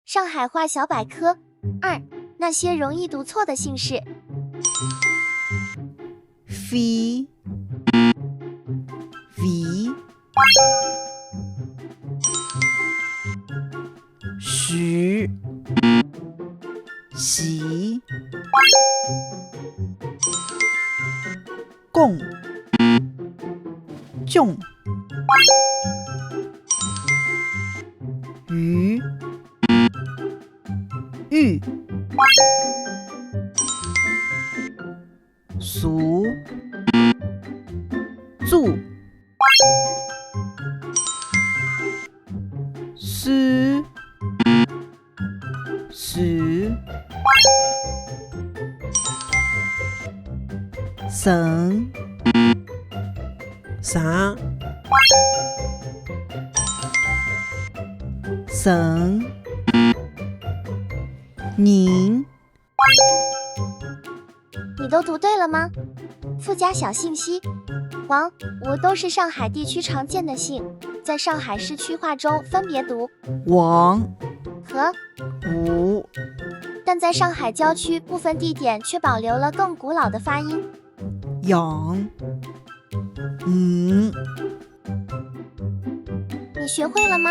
上海话小百科2，那些容易读错的姓氏。飞 v 徐习共囧鱼玉俗住诗时神啥神宁你都读对了吗？附加小信息：王、吴都是上海地区常见的姓，在上海市区话中分别读王和，吴但在上海郊区部分地点却保留了更古老的发音。养你学会了吗？